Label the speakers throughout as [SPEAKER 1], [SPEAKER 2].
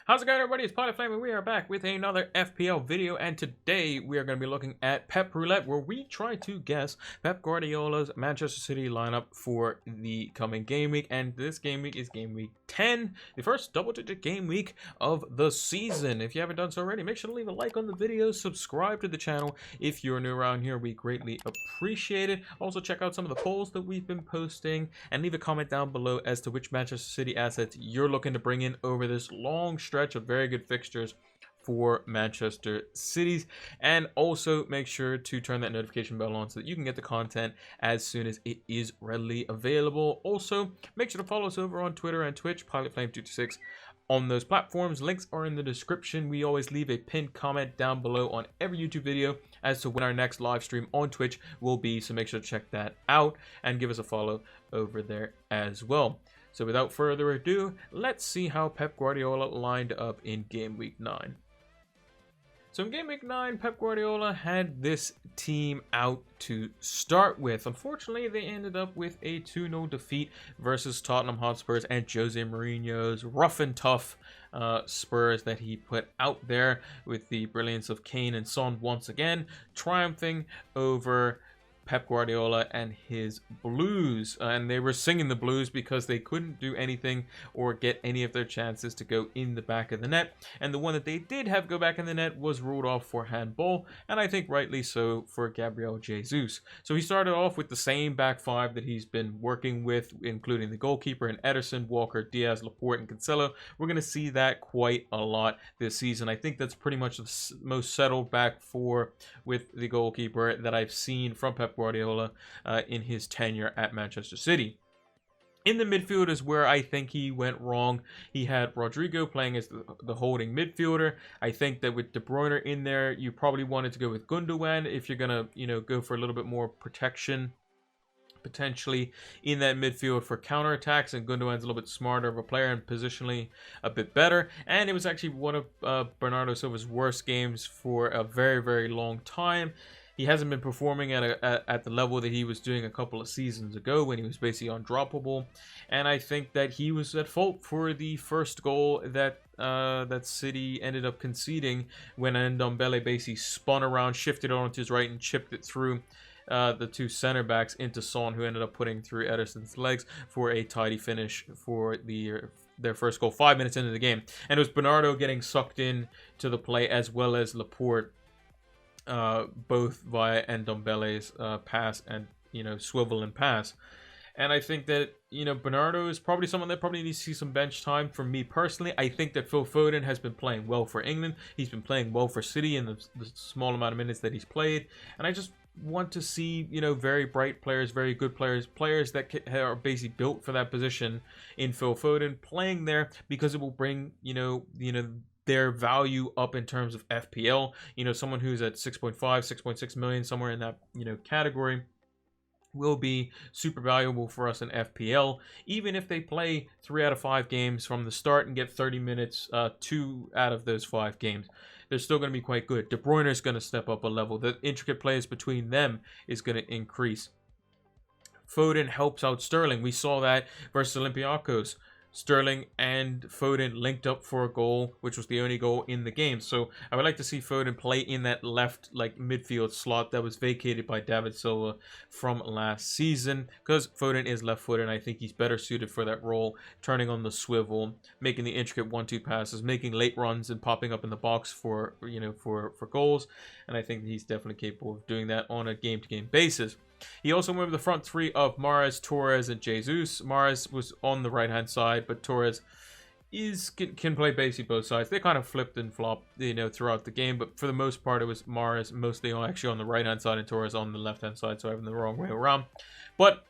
[SPEAKER 1] How's it going, everybody? It's Pilot Flame, and we are back with another FPL video. And today we are going to be looking at PEP Roulette, where we try to guess Pep Guardiola's Manchester City lineup for the coming game week. And this game week is game week 10, the first double-digit game week of the season. If you haven't done so already, make sure to leave a like on the video, subscribe to the channel if you're new around here. We greatly appreciate it. Also, check out some of the polls that we've been posting, and leave a comment down below as to which Manchester City assets you're looking to bring in over this long stretch of very good fixtures for Manchester City's. And also make sure to turn that notification bell on so that you can get the content as soon as it is readily available. Also, make sure to follow us over on Twitter and Twitch, PilotFlame226 on those platforms. Links are in the description. We always leave a pinned comment down below on every YouTube video as to when our next live stream on Twitch will be, so make sure to check that out and give us a follow over there as well. So without further ado, let's see how Pep Guardiola lined up in game week 9. So in game week 9, Pep Guardiola had this team out to start with. Unfortunately, they ended up with a 2-0 defeat versus Tottenham Hotspurs and Jose Mourinho's rough and tough Spurs that he put out there, with the brilliance of Kane and Son once again triumphing over Pep Guardiola and his Blues. And they were singing the blues because they couldn't do anything or get any of their chances to go in the back of the net. And the one that they did have go back in the net was ruled off for handball, and I think rightly so, for Gabriel Jesus. So he started off with the same back five that he's been working with, including the goalkeeper and Ederson, Walker, Diaz, Laporte, and Cancelo. We're going to see that quite a lot this season. I think that's pretty much the most settled back four with the goalkeeper that I've seen from Pep Guardiola in his tenure at Manchester City. In the midfield is where I think he went wrong. He had Rodrigo playing as the holding midfielder. I think that with De Bruyne in there, you probably wanted to go with Gundogan if you're gonna, go for a little bit more protection potentially in that midfield for counterattacks, and Gundogan's a little bit smarter of a player and positionally a bit better. And it was actually one of Bernardo Silva's worst games for a very, very long time. He hasn't been performing at the level that he was doing a couple of seasons ago when he was basically undroppable. And I think that he was at fault for the first goal that that City ended up conceding, when Ndombele basically spun around, shifted onto his right, and chipped it through the two center backs into Son, who ended up putting through Ederson's legs for a tidy finish for their first goal 5 minutes into the game. And it was Bernardo getting sucked in to the play, as well as Laporte, both via Ndombele's pass and swivel and pass. And I think that Bernardo is probably someone that probably needs to see some bench time. For me personally, I think that Phil Foden has been playing well for England. He's been playing well for City in the small amount of minutes that he's played, and I just want to see very bright players, very good players that are basically built for that position in Phil Foden playing there, because it will bring their value up in terms of FPL. Someone who's at 6.5, 6.6 million, somewhere in that category, will be super valuable for us in FPL, even if they play 3 out of 5 games from the start and get 30 minutes 2 out of those 5 games. They're still going to be quite good. De Bruyne is going to step up a level. The intricate plays between them is going to increase. Foden helps out Sterling. We saw that versus Olympiacos. Sterling and Foden linked up for a goal, which was the only goal in the game. So I would like to see Foden play in that left midfield slot that was vacated by David Silva from last season, because Foden is left-footed, and I think he's better suited for that role, turning on the swivel, making the intricate 1-2 passes, making late runs, and popping up in the box for for goals. And I think he's definitely capable of doing that on a game-to-game basis. He also went with the front three of Mahrez, Torres, and Jesus. Mahrez was on the right-hand side, but Torres can play basically both sides. They kind of flipped and flopped, throughout the game, but for the most part, it was Mahrez mostly actually on the right-hand side and Torres on the left-hand side, so I have them the wrong way around. But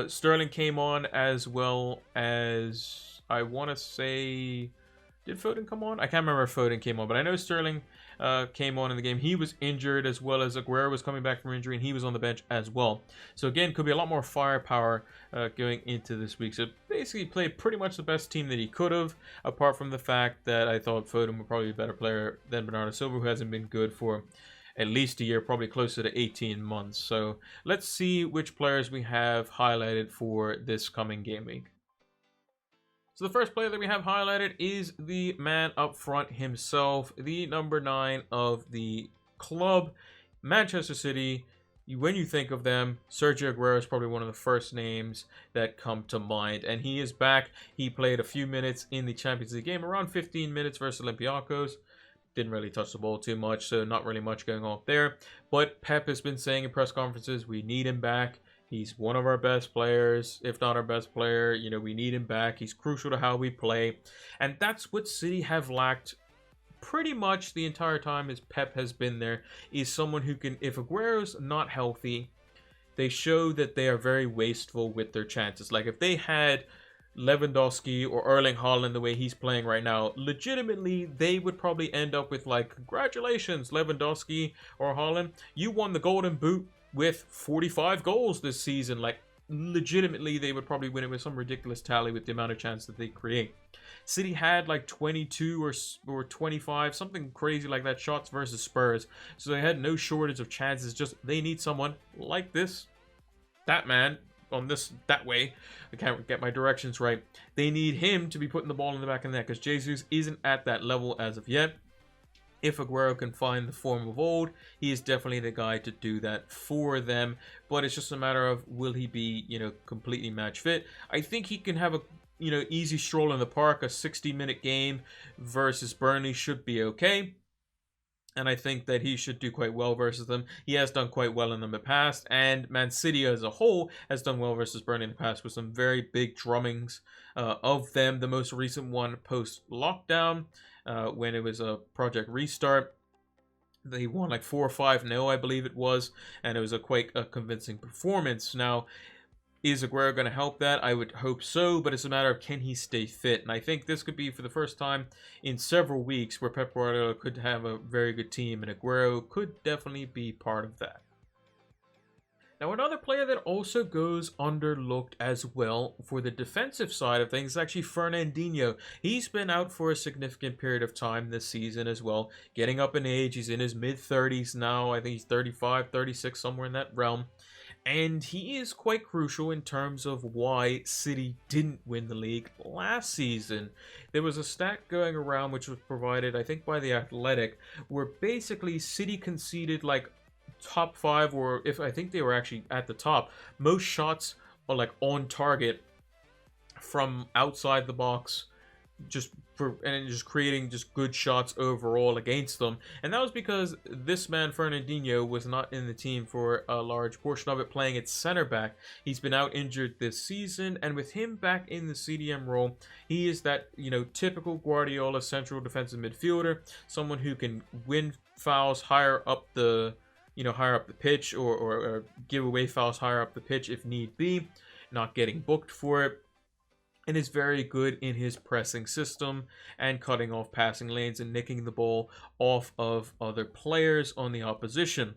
[SPEAKER 1] Sterling came on, as well as, I want to say, did Foden come on? I can't remember if Foden came on, but I know Sterling came on in the game. He was injured, as well as Aguero was coming back from injury, and he was on the bench as well. So again, could be a lot more firepower going into this week. So basically played pretty much the best team that he could have, apart from the fact that I thought Foden would probably be a better player than Bernardo Silva, who hasn't been good for at least a year, probably closer to 18 months. So let's see which players we have highlighted for this coming game week. So the first player that we have highlighted is the man up front himself, the number 9 of the club, Manchester City. When you think of them, Sergio Aguero is probably one of the first names that come to mind. And he is back. He played a few minutes in the Champions League game, around 15 minutes versus Olympiacos. Didn't really touch the ball too much, so not really much going on there. But Pep has been saying in press conferences, we need him back. He's one of our best players, if not our best player. You know, we need him back. He's crucial to how we play. And that's what City have lacked pretty much the entire time as Pep has been there, is someone who can, if Aguero's not healthy, they show that they are very wasteful with their chances. Like if they had Lewandowski or Erling Haaland the way he's playing right now, legitimately they would probably end up with like, congratulations Lewandowski or Haaland, you won the Golden Boot with 45 goals this season. Like legitimately they would probably win it with some ridiculous tally with the amount of chance that they create. City had like 22 or 25, something crazy like that, shots versus Spurs, so they had no shortage of chances. Just they need someone like this, that man on this, that way, I can't get my directions right. They need him to be putting the ball in the back of the net, because Jesus isn't at that level as of yet. If Aguero can find the form of old, he is definitely the guy to do that for them. But it's just a matter of, will he be, you know, completely match fit? I think he can have a, you know, easy stroll in the park. A 60-minute game versus Burnley should be okay. And I think that he should do quite well versus them. He has done quite well in them in the past. And Man City as a whole has done well versus Burnley in the past with some very big drummings of them. The most recent one post-lockdown, when it was a Project Restart. They won like 4 or 5-0, I believe it was. And it was quite a convincing performance. Now, is Aguero going to help that? I would hope so, but it's a matter of can he stay fit? And I think this could be for the first time in several weeks where Pep Guardiola could have a very good team, and Aguero could definitely be part of that. Now, another player that also goes underlooked as well for the defensive side of things is actually Fernandinho. He's been out for a significant period of time this season as well, getting up in age. He's in his mid-30s now. I think he's 35, 36, somewhere in that realm. And he is quite crucial in terms of why City didn't win the league last season. There was a stat going around which was provided, I think, by The Athletic, where basically City conceded like top 5, or if I think they were actually at the top, most shots are like on target from outside the box, just creating just good shots overall against them. And that was because this man Fernandinho was not in the team for a large portion of it, playing at center back. He's been out injured this season, and with him back in the CDM role, he is that, you know, typical Guardiola central defensive midfielder, someone who can win fouls higher up the, you know, higher up the pitch, or give away fouls higher up the pitch if need be, not getting booked for it. And is very good in his pressing system and cutting off passing lanes and nicking the ball off of other players on the opposition.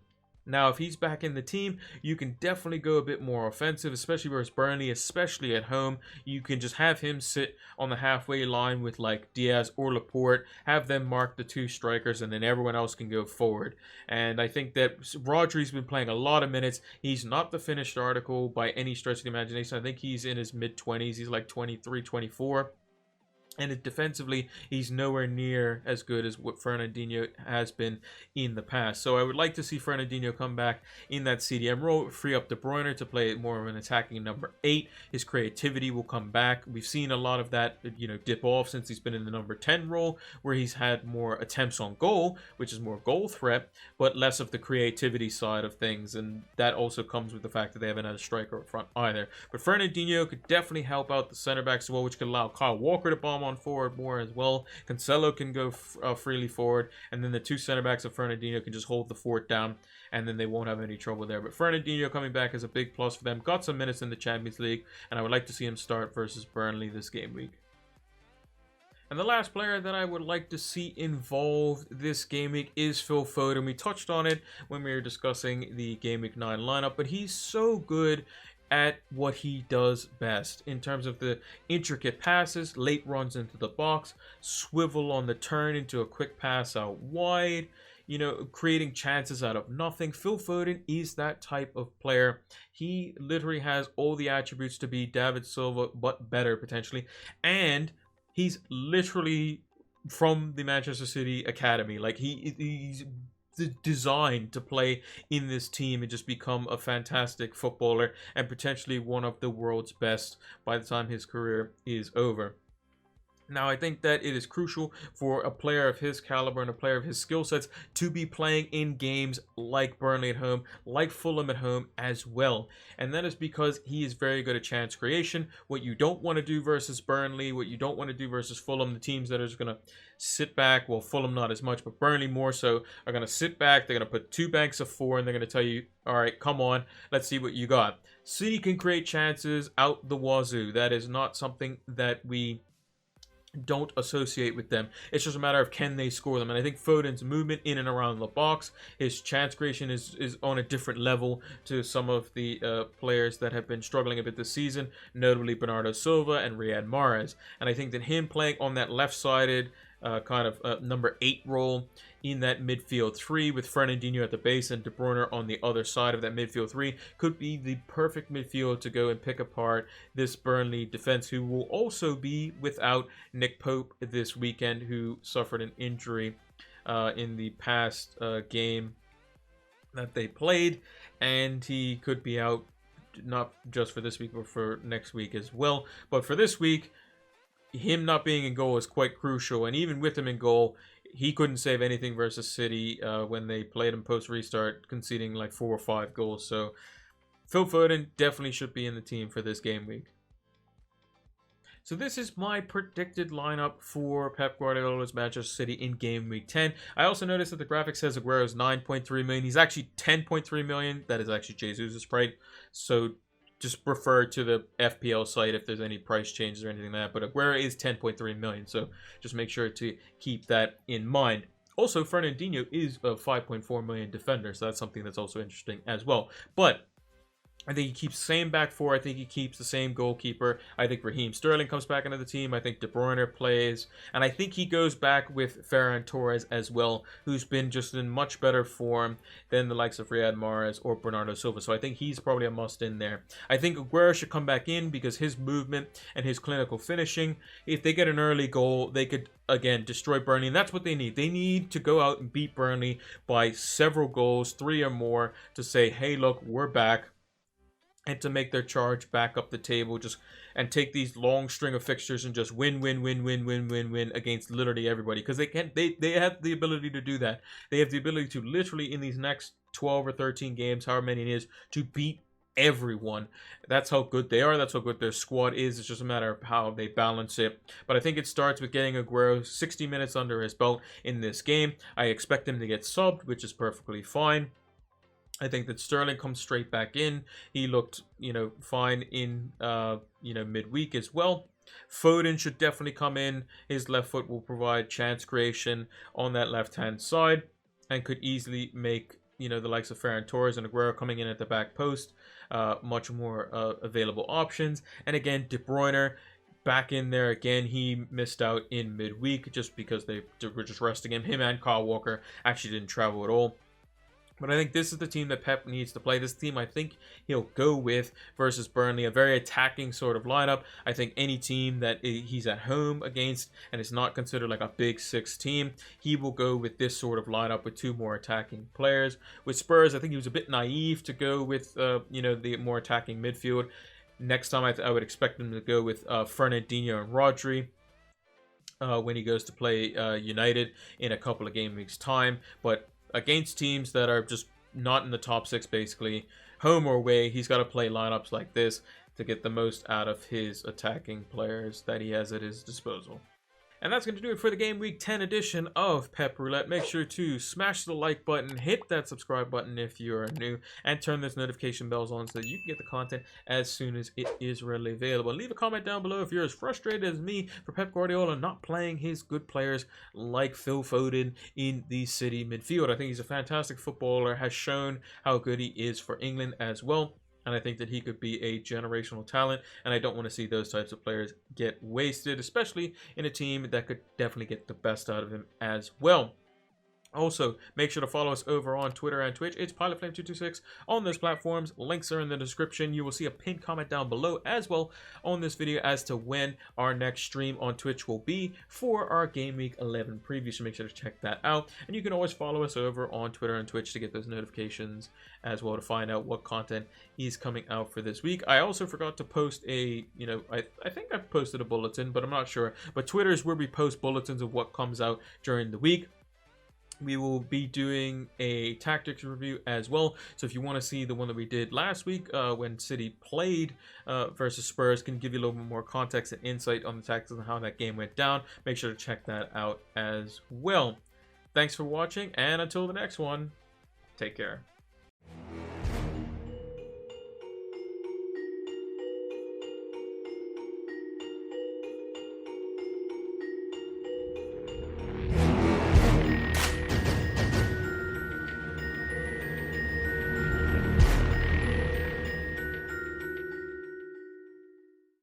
[SPEAKER 1] Now, if he's back in the team, you can definitely go a bit more offensive, especially versus Burnley, especially at home. You can just have him sit on the halfway line with like Diaz or Laporte, have them mark the 2 strikers, and then everyone else can go forward. And I think that Rodri's been playing a lot of minutes. He's not the finished article by any stretch of the imagination. I think he's in his mid-20s. He's like 23, 24. And defensively, he's nowhere near as good as what Fernandinho has been in the past. So I would like to see Fernandinho come back in that CDM role, free up De Bruyne to play more of an attacking number 8. His creativity will come back. We've seen a lot of that, you know, dip off since he's been in the number 10 role, where he's had more attempts on goal, which is more goal threat, but less of the creativity side of things. And that also comes with the fact that they haven't had a striker up front either. But Fernandinho could definitely help out the center backs as well, which could allow Kyle Walker to bomb on forward more as well. Cancelo can go freely forward, and then the 2 center backs of Fernandinho can just hold the fort down, and then they won't have any trouble there. But Fernandinho coming back is a big plus for them. Got some minutes in the Champions League, and I would like to see him start versus Burnley this game week. And the last player that I would like to see involved this game week is Phil Foden. We touched on it when we were discussing the Game Week 9 lineup, but he's so good at what he does best in terms of the intricate passes, late runs into the box, swivel on the turn into a quick pass out wide. creating chances out of nothing. Phil Foden is that type of player. He literally has all the attributes to be David Silva, but better potentially. And he's literally from the Manchester City academy. Like he's designed to play in this team and just become a fantastic footballer and potentially one of the world's best by the time his career is over. Now, I think that it is crucial for a player of his caliber and a player of his skill sets to be playing in games like Burnley at home, like Fulham at home as well. And that is because he is very good at chance creation. What you don't want to do versus Burnley, what you don't want to do versus Fulham, the teams that are just going to sit back, well, Fulham not as much, but Burnley more so, are going to sit back. They're going to put 2 banks of 4, and they're going to tell you, all right, come on, let's see what you got. City can create chances out the wazoo. That is not something that we don't associate with them. It's just a matter of can they score them. And I think Foden's movement in and around the box, his chance creation is on a different level to some of the players that have been struggling a bit this season, notably Bernardo Silva and Riyad Mahrez. And I think that him playing on that left-sided number 8 role in that midfield 3 with Fernandinho at the base and De Bruyne on the other side of that midfield 3 could be the perfect midfield to go and pick apart this Burnley defense, who will also be without Nick Pope this weekend, who suffered an injury in the past game that they played, and he could be out not just for this week but for next week as well. But for this week, him not being in goal is quite crucial, and even with him in goal, he couldn't save anything versus City when they played him post-restart, conceding like 4 or 5 goals. So Phil Foden definitely should be in the team for this game week. So this is my predicted lineup for Pep Guardiola's Manchester City in game week 10. I also noticed that the graphic says Aguero is 9.3 million. He's actually 10.3 million. That is actually Jesus' price. So just refer to the FPL site if there's any price changes or anything like that. But Aguero is 10.3 million, so just make sure to keep that in mind. Also, Fernandinho is a 5.4 million defender, so that's something that's also interesting as well. But I think he keeps the same back 4. I think he keeps the same goalkeeper. I think Raheem Sterling comes back into the team. I think De Bruyne plays. And I think he goes back with Ferran Torres as well, who's been just in much better form than the likes of Riyad Mahrez or Bernardo Silva. So I think he's probably a must in there. I think Aguero should come back in because his movement and his clinical finishing, if they get an early goal, they could again destroy Burnley, and that's what they need. They need to go out and beat Burnley by several goals, 3 or more, to say, hey, look, we're back, and to make their charge back up the table, just and take these long string of fixtures and just win against literally everybody, because they have the ability to do that. They have the ability to literally in these next 12 or 13 games, however many it is, to beat everyone. That's how good they are. That's how good their squad is. It's just a matter of how they balance it. But I think it starts with getting Aguero 60 minutes under his belt in this game. I expect him to get subbed, which is perfectly fine. I think that Sterling comes straight back in. He looked, fine in, midweek as well. Foden should definitely come in. His left foot will provide chance creation on that left-hand side and could easily make, the likes of Ferran Torres and Aguero coming in at the back post much more available options. And again, De Bruyne back in there again. He missed out in midweek just because they were just resting him. Him and Kyle Walker actually didn't travel at all. But I think this is the team that Pep needs to play. This team I think he'll go with versus Burnley, a very attacking sort of lineup. I think any team that he's at home against and is not considered like a big 6 team, he will go with this sort of lineup with 2 more attacking players. With Spurs, I think he was a bit naive to go with, the more attacking midfield. Next time I would expect him to go with Fernandinho and Rodri when he goes to play United in a couple of game weeks' time. But against teams that are just not in the top 6, basically, home or away, he's got to play lineups like this to get the most out of his attacking players that he has at his disposal. And that's going to do it for the Game Week 10 edition of Pep Roulette. Make sure to smash the like button, hit that subscribe button if you are new, and turn those notification bells on so that you can get the content as soon as it is readily available. Leave a comment down below if you're as frustrated as me for Pep Guardiola not playing his good players like Phil Foden in the City midfield. I think he's a fantastic footballer, has shown how good he is for England as well. And I think that he could be a generational talent, and I don't want to see those types of players get wasted, especially in a team that could definitely get the best out of him as well. Also, make sure to follow us over on Twitter and Twitch. It's PilotFlame226 on those platforms. Links are in the description. You will see a pinned comment down below as well on this video as to when our next stream on Twitch will be for our Game Week 11 preview. So make sure to check that out. And you can always follow us over on Twitter and Twitch to get those notifications as well, to find out what content is coming out for this week. I also forgot to post a, I think I posted a bulletin, but I'm not sure. But Twitter is where we post bulletins of what comes out during the week. We will be doing a tactics review as well. So if you want to see the one that we did last week when City played versus Spurs, can give you a little bit more context and insight on the tactics and how that game went down, make sure to check that out as well. Thanks for watching, and until the next one, take care.